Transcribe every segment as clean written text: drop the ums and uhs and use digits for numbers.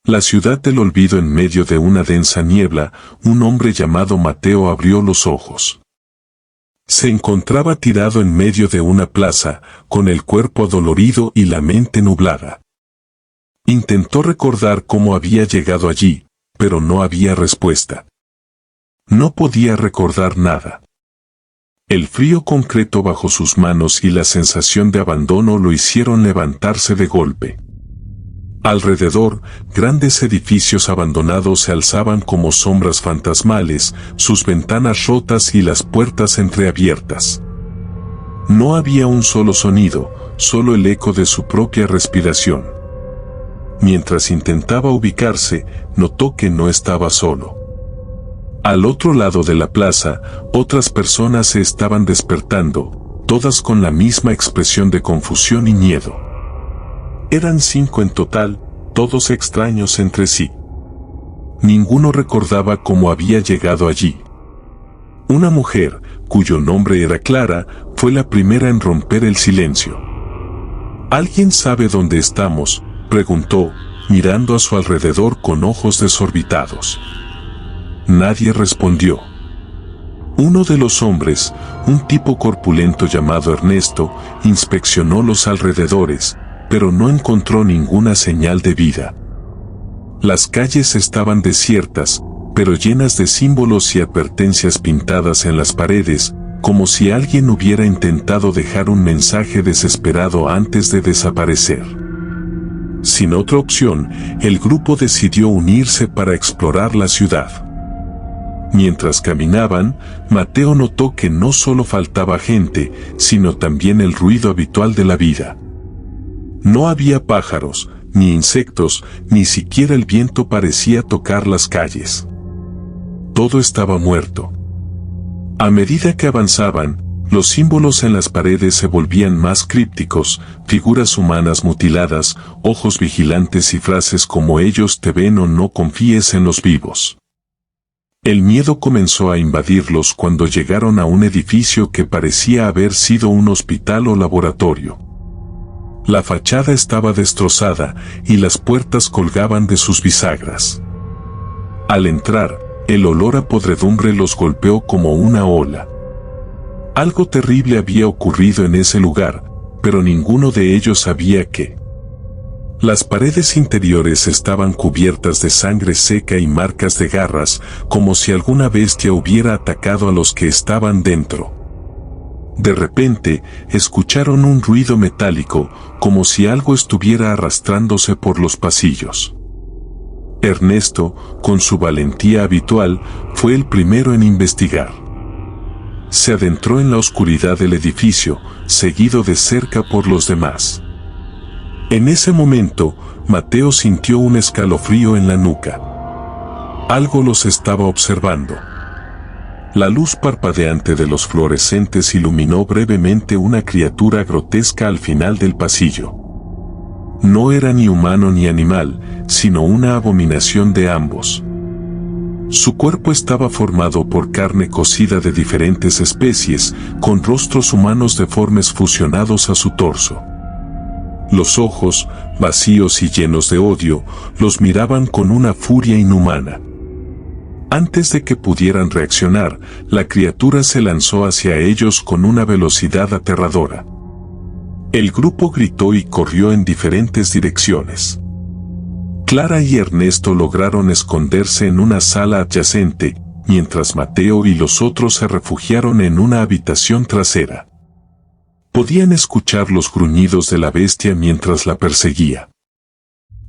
La ciudad del olvido. En medio de una densa niebla, un hombre llamado Mateo abrió los ojos. Se encontraba tirado en medio de una plaza, con el cuerpo adolorido y la mente nublada. Intentó recordar cómo había llegado allí, pero no había respuesta. No podía recordar nada. El frío concreto bajo sus manos y la sensación de abandono lo hicieron levantarse de golpe. Alrededor, grandes edificios abandonados se alzaban como sombras fantasmales, sus ventanas rotas y las puertas entreabiertas. No había un solo sonido, solo el eco de su propia respiración. Mientras intentaba ubicarse, notó que no estaba solo. Al otro lado de la plaza, otras personas se estaban despertando, todas con la misma expresión de confusión y miedo. Eran 5 en total, todos extraños entre sí. Ninguno recordaba cómo había llegado allí. Una mujer, cuyo nombre era Clara, fue la primera en romper el silencio. ¿Alguien sabe dónde estamos?, preguntó, mirando a su alrededor con ojos desorbitados. Nadie respondió. Uno de los hombres, un tipo corpulento llamado Ernesto, inspeccionó los alrededores, pero no encontró ninguna señal de vida. Las calles estaban desiertas, pero llenas de símbolos y advertencias pintadas en las paredes, como si alguien hubiera intentado dejar un mensaje desesperado antes de desaparecer. Sin otra opción, el grupo decidió unirse para explorar la ciudad. Mientras caminaban, Mateo notó que no solo faltaba gente, sino también el ruido habitual de la vida. No había pájaros, ni insectos, ni siquiera el viento parecía tocar las calles. Todo estaba muerto. A medida que avanzaban, los símbolos en las paredes se volvían más crípticos, figuras humanas mutiladas, ojos vigilantes y frases como ellos te ven o no confíes en los vivos. El miedo comenzó a invadirlos cuando llegaron a un edificio que parecía haber sido un hospital o laboratorio. La fachada estaba destrozada y las puertas colgaban de sus bisagras. Al entrar, el olor a podredumbre los golpeó como una ola. Algo terrible había ocurrido en ese lugar, pero ninguno de ellos sabía qué. Las paredes interiores estaban cubiertas de sangre seca y marcas de garras, como si alguna bestia hubiera atacado a los que estaban dentro. De repente, escucharon un ruido metálico, como si algo estuviera arrastrándose por los pasillos. Ernesto, con su valentía habitual, fue el primero en investigar. Se adentró en la oscuridad del edificio, seguido de cerca por los demás. En ese momento, Mateo sintió un escalofrío en la nuca. Algo los estaba observando. La luz parpadeante de los fluorescentes iluminó brevemente una criatura grotesca al final del pasillo. No era ni humano ni animal, sino una abominación de ambos. Su cuerpo estaba formado por carne cocida de diferentes especies, con rostros humanos deformes fusionados a su torso. Los ojos, vacíos y llenos de odio, los miraban con una furia inhumana. Antes de que pudieran reaccionar, la criatura se lanzó hacia ellos con una velocidad aterradora. El grupo gritó y corrió en diferentes direcciones. Clara y Ernesto lograron esconderse en una sala adyacente, mientras Mateo y los otros se refugiaron en una habitación trasera. Podían escuchar los gruñidos de la bestia mientras la perseguía.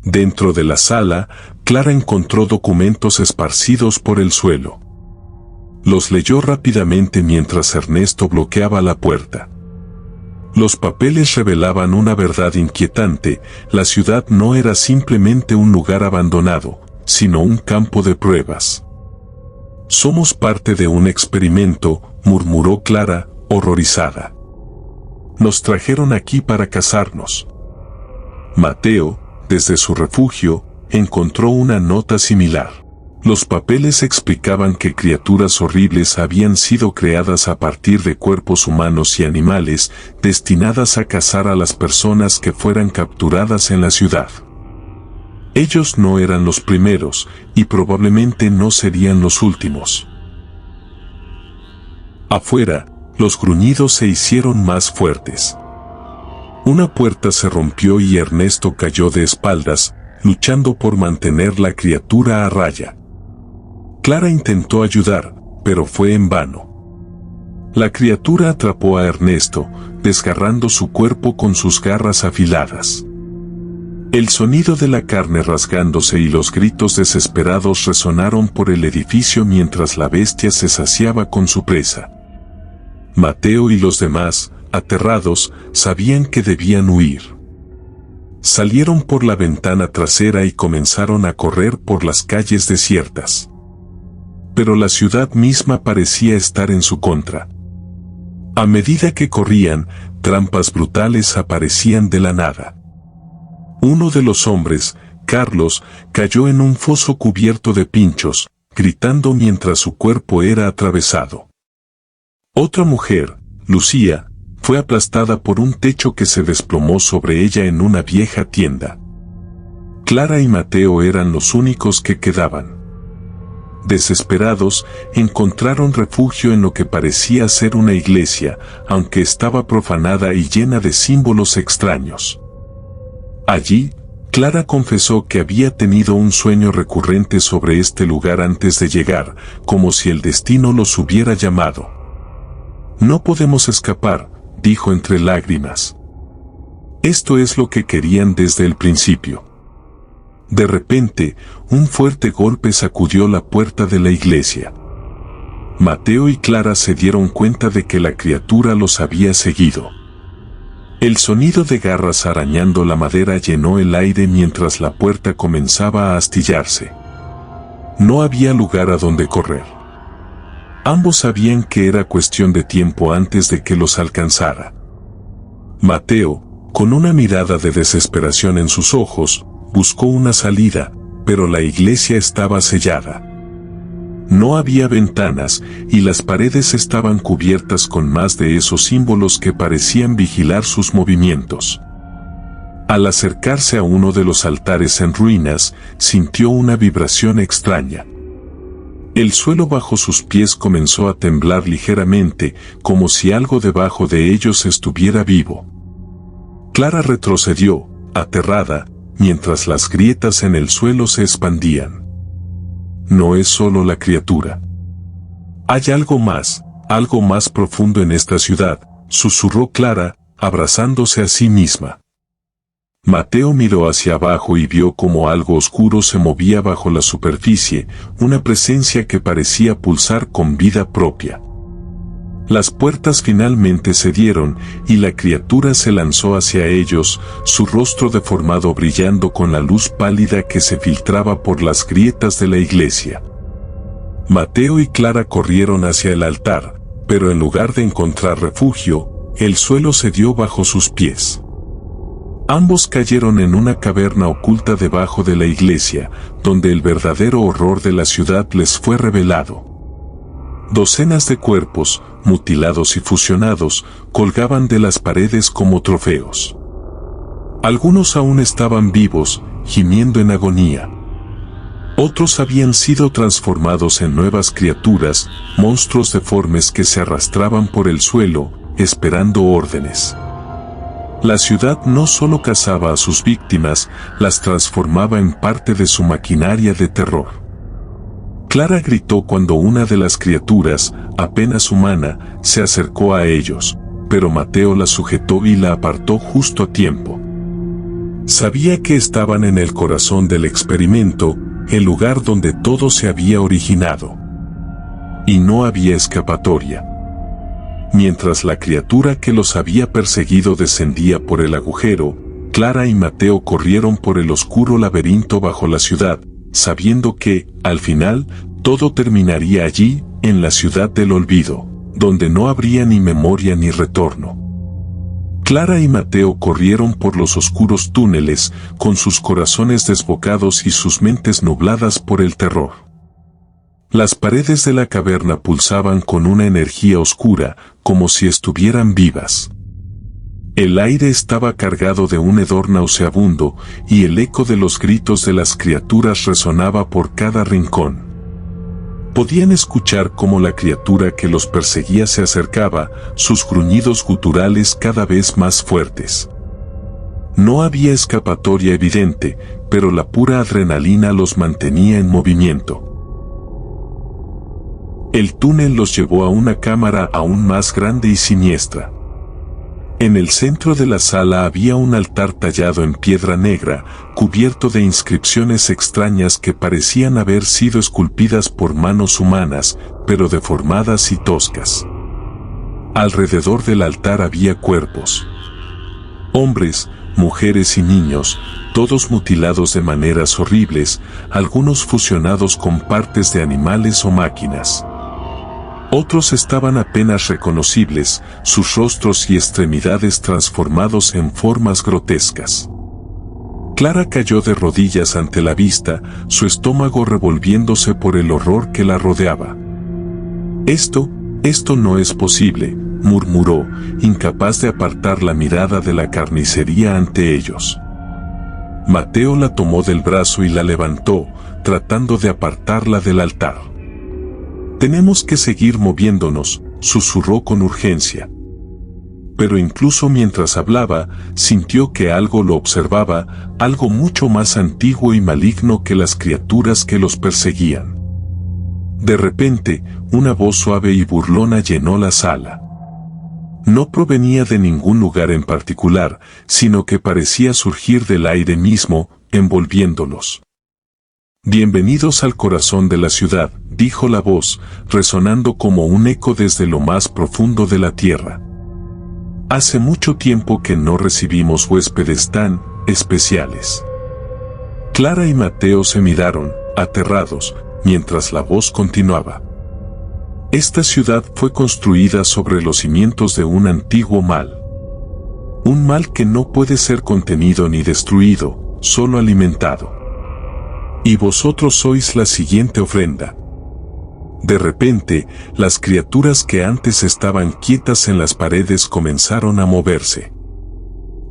Dentro de la sala, Clara encontró documentos esparcidos por el suelo. Los leyó rápidamente mientras Ernesto bloqueaba la puerta. Los papeles revelaban una verdad inquietante: la ciudad no era simplemente un lugar abandonado, sino un campo de pruebas. «Somos parte de un experimento», murmuró Clara, horrorizada. «Nos trajeron aquí para cazarnos». Mateo, desde su refugio, encontró una nota similar. Los papeles explicaban que criaturas horribles habían sido creadas a partir de cuerpos humanos y animales, destinadas a cazar a las personas que fueran capturadas en la ciudad. Ellos no eran los primeros, y probablemente no serían los últimos. Afuera, los gruñidos se hicieron más fuertes. Una puerta se rompió y Ernesto cayó de espaldas, luchando por mantener la criatura a raya. Clara intentó ayudar, pero fue en vano. La criatura atrapó a Ernesto, desgarrando su cuerpo con sus garras afiladas. El sonido de la carne rasgándose y los gritos desesperados resonaron por el edificio mientras la bestia se saciaba con su presa. Mateo y los demás, aterrados, sabían que debían huir. Salieron por la ventana trasera y comenzaron a correr por las calles desiertas. Pero la ciudad misma parecía estar en su contra. A medida que corrían, trampas brutales aparecían de la nada. Uno de los hombres, Carlos, cayó en un foso cubierto de pinchos, gritando mientras su cuerpo era atravesado. Otra mujer, Lucía, fue aplastada por un techo que se desplomó sobre ella en una vieja tienda. Clara y Mateo eran los únicos que quedaban. Desesperados, encontraron refugio en lo que parecía ser una iglesia, aunque estaba profanada y llena de símbolos extraños. Allí, Clara confesó que había tenido un sueño recurrente sobre este lugar antes de llegar, como si el destino los hubiera llamado. «No podemos escapar», dijo entre lágrimas. Esto es lo que querían desde el principio. De repente, un fuerte golpe sacudió la puerta de la iglesia. Mateo y Clara se dieron cuenta de que la criatura los había seguido. El sonido de garras arañando la madera llenó el aire mientras la puerta comenzaba a astillarse. No había lugar a donde correr. Ambos sabían que era cuestión de tiempo antes de que los alcanzara. Mateo, con una mirada de desesperación en sus ojos, buscó una salida, pero la iglesia estaba sellada. No había ventanas, y las paredes estaban cubiertas con más de esos símbolos que parecían vigilar sus movimientos. Al acercarse a uno de los altares en ruinas, sintió una vibración extraña. El suelo bajo sus pies comenzó a temblar ligeramente, como si algo debajo de ellos estuviera vivo. Clara retrocedió, aterrada, mientras las grietas en el suelo se expandían. No es solo la criatura. Hay algo más profundo en esta ciudad, susurró Clara, abrazándose a sí misma. Mateo miró hacia abajo y vio como algo oscuro se movía bajo la superficie, una presencia que parecía pulsar con vida propia. Las puertas finalmente cedieron, y la criatura se lanzó hacia ellos, su rostro deformado brillando con la luz pálida que se filtraba por las grietas de la iglesia. Mateo y Clara corrieron hacia el altar, pero en lugar de encontrar refugio, el suelo cedió bajo sus pies. Ambos cayeron en una caverna oculta debajo de la iglesia, donde el verdadero horror de la ciudad les fue revelado. Docenas de cuerpos, mutilados y fusionados, colgaban de las paredes como trofeos. Algunos aún estaban vivos, gimiendo en agonía. Otros habían sido transformados en nuevas criaturas, monstruos deformes que se arrastraban por el suelo, esperando órdenes. La ciudad no solo cazaba a sus víctimas, las transformaba en parte de su maquinaria de terror. Clara gritó cuando una de las criaturas, apenas humana, se acercó a ellos, pero Mateo la sujetó y la apartó justo a tiempo. Sabía que estaban en el corazón del experimento, el lugar donde todo se había originado. Y no había escapatoria. Mientras la criatura que los había perseguido descendía por el agujero, Clara y Mateo corrieron por el oscuro laberinto bajo la ciudad, sabiendo que, al final, todo terminaría allí, en la ciudad del olvido, donde no habría ni memoria ni retorno. Clara y Mateo corrieron por los oscuros túneles, con sus corazones desbocados y sus mentes nubladas por el terror. Las paredes de la caverna pulsaban con una energía oscura, como si estuvieran vivas. El aire estaba cargado de un hedor nauseabundo y el eco de los gritos de las criaturas resonaba por cada rincón. Podían escuchar cómo la criatura que los perseguía se acercaba, sus gruñidos guturales cada vez más fuertes. No había escapatoria evidente, pero la pura adrenalina los mantenía en movimiento. El túnel los llevó a una cámara aún más grande y siniestra. En el centro de la sala había un altar tallado en piedra negra, cubierto de inscripciones extrañas que parecían haber sido esculpidas por manos humanas, pero deformadas y toscas. Alrededor del altar había cuerpos. Hombres, mujeres y niños, todos mutilados de maneras horribles, algunos fusionados con partes de animales o máquinas. Otros estaban apenas reconocibles, sus rostros y extremidades transformados en formas grotescas. Clara cayó de rodillas ante la vista, su estómago revolviéndose por el horror que la rodeaba. Esto no es posible, murmuró, incapaz de apartar la mirada de la carnicería ante ellos. Mateo la tomó del brazo y la levantó, tratando de apartarla del altar. «Tenemos que seguir moviéndonos», susurró con urgencia. Pero incluso mientras hablaba, sintió que algo lo observaba, algo mucho más antiguo y maligno que las criaturas que los perseguían. De repente, una voz suave y burlona llenó la sala. No provenía de ningún lugar en particular, sino que parecía surgir del aire mismo, envolviéndolos. «Bienvenidos al corazón de la ciudad», dijo la voz, resonando como un eco desde lo más profundo de la tierra. «Hace mucho tiempo que no recibimos huéspedes tan especiales». Clara y Mateo se miraron, aterrados, mientras la voz continuaba. «Esta ciudad fue construida sobre los cimientos de un antiguo mal. Un mal que no puede ser contenido ni destruido, solo alimentado. Y vosotros sois la siguiente ofrenda». De repente, las criaturas que antes estaban quietas en las paredes comenzaron a moverse.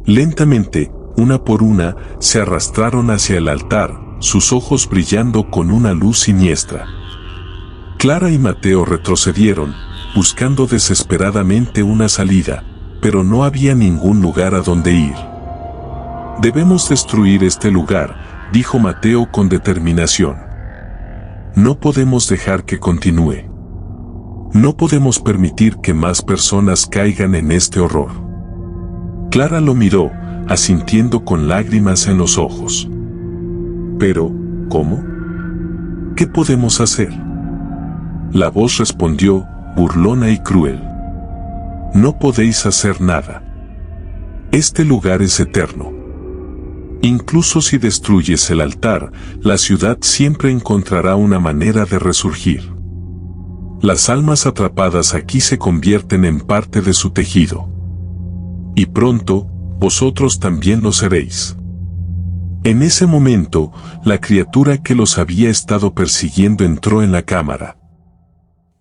Lentamente, una por una, se arrastraron hacia el altar, sus ojos brillando con una luz siniestra. Clara y Mateo retrocedieron, buscando desesperadamente una salida, pero no había ningún lugar a donde ir. «Debemos destruir este lugar», dijo Mateo con determinación. «No podemos dejar que continúe. No podemos permitir que más personas caigan en este horror». Clara lo miró, asintiendo con lágrimas en los ojos. «Pero, ¿cómo? ¿Qué podemos hacer?». La voz respondió, burlona y cruel. «No podéis hacer nada. Este lugar es eterno. Incluso si destruyes el altar, la ciudad siempre encontrará una manera de resurgir. Las almas atrapadas aquí se convierten en parte de su tejido. Y pronto, vosotros también lo seréis». En ese momento, la criatura que los había estado persiguiendo entró en la cámara.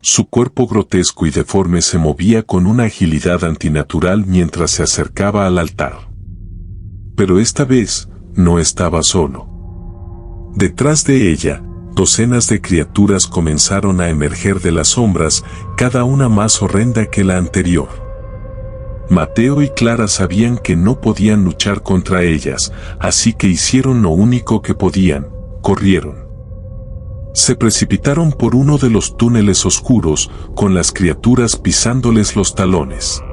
Su cuerpo grotesco y deforme se movía con una agilidad antinatural mientras se acercaba al altar. Pero esta vez, no estaba solo. Detrás de ella, docenas de criaturas comenzaron a emerger de las sombras, cada una más horrenda que la anterior. Mateo y Clara sabían que no podían luchar contra ellas, así que hicieron lo único que podían, corrieron. Se precipitaron por uno de los túneles oscuros, con las criaturas pisándoles los talones.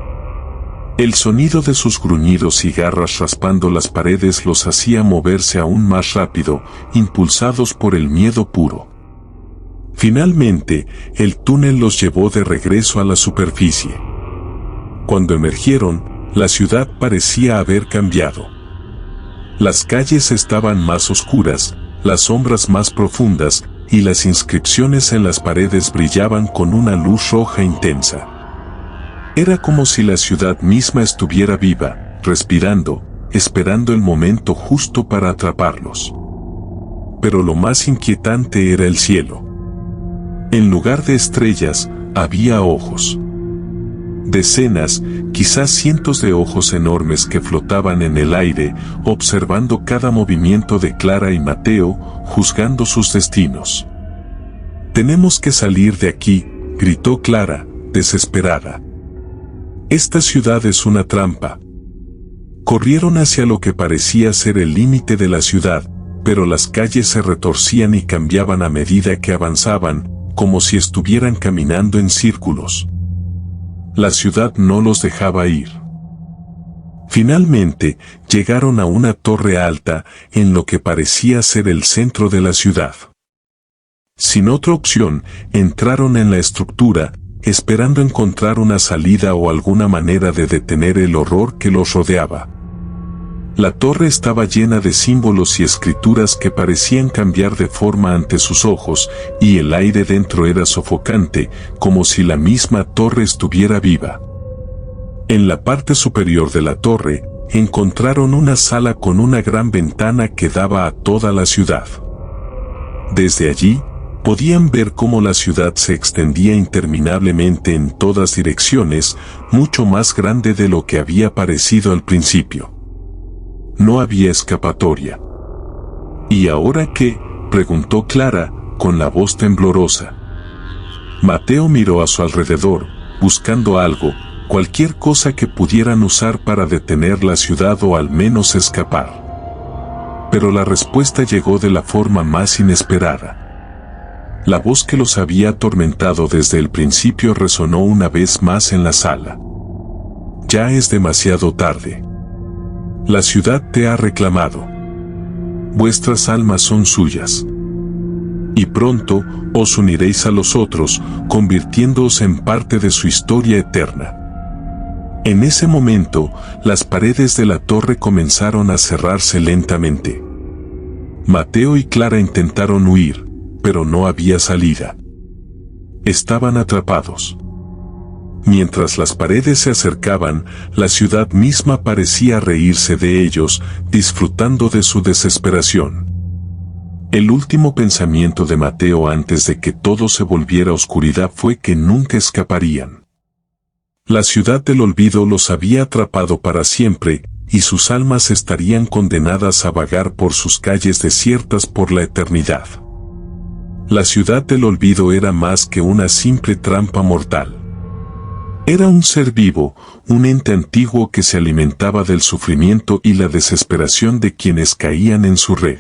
El sonido de sus gruñidos y garras raspando las paredes los hacía moverse aún más rápido, impulsados por el miedo puro. Finalmente, el túnel los llevó de regreso a la superficie. Cuando emergieron, la ciudad parecía haber cambiado. Las calles estaban más oscuras, las sombras más profundas, y las inscripciones en las paredes brillaban con una luz roja intensa. Era como si la ciudad misma estuviera viva, respirando, esperando el momento justo para atraparlos. Pero lo más inquietante era el cielo. En lugar de estrellas, había ojos. Decenas, quizás cientos de ojos enormes que flotaban en el aire, observando cada movimiento de Clara y Mateo, juzgando sus destinos. «Tenemos que salir de aquí», gritó Clara, desesperada. «Esta ciudad es una trampa». Corrieron hacia lo que parecía ser el límite de la ciudad, pero las calles se retorcían y cambiaban a medida que avanzaban, como si estuvieran caminando en círculos. La ciudad no los dejaba ir. Finalmente, llegaron a una torre alta, en lo que parecía ser el centro de la ciudad. Sin otra opción, entraron en la estructura, esperando encontrar una salida o alguna manera de detener el horror que los rodeaba. La torre estaba llena de símbolos y escrituras que parecían cambiar de forma ante sus ojos, y el aire dentro era sofocante, como si la misma torre estuviera viva. En la parte superior de la torre, encontraron una sala con una gran ventana que daba a toda la ciudad. Desde allí, podían ver cómo la ciudad se extendía interminablemente en todas direcciones, mucho más grande de lo que había parecido al principio. No había escapatoria. ¿Y ahora qué?, preguntó Clara, con la voz temblorosa. Mateo miró a su alrededor, buscando algo, cualquier cosa que pudieran usar para detener la ciudad o al menos escapar. Pero la respuesta llegó de la forma más inesperada. La voz que los había atormentado desde el principio resonó una vez más en la sala. «Ya es demasiado tarde. La ciudad te ha reclamado. Vuestras almas son suyas. Y pronto, os uniréis a los otros, convirtiéndoos en parte de su historia eterna». En ese momento, las paredes de la torre comenzaron a cerrarse lentamente. Mateo y Clara intentaron huir, pero no había salida. Estaban atrapados. Mientras las paredes se acercaban, la ciudad misma parecía reírse de ellos, disfrutando de su desesperación. El último pensamiento de Mateo antes de que todo se volviera oscuridad fue que nunca escaparían. La ciudad del olvido los había atrapado para siempre, y sus almas estarían condenadas a vagar por sus calles desiertas por la eternidad. La ciudad del olvido era más que una simple trampa mortal. Era un ser vivo, un ente antiguo que se alimentaba del sufrimiento y la desesperación de quienes caían en su red.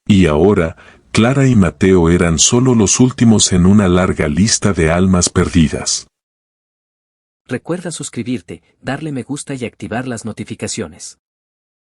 Y ahora, Clara y Mateo eran solo los últimos en una larga lista de almas perdidas. Recuerda suscribirte, darle me gusta y activar las notificaciones.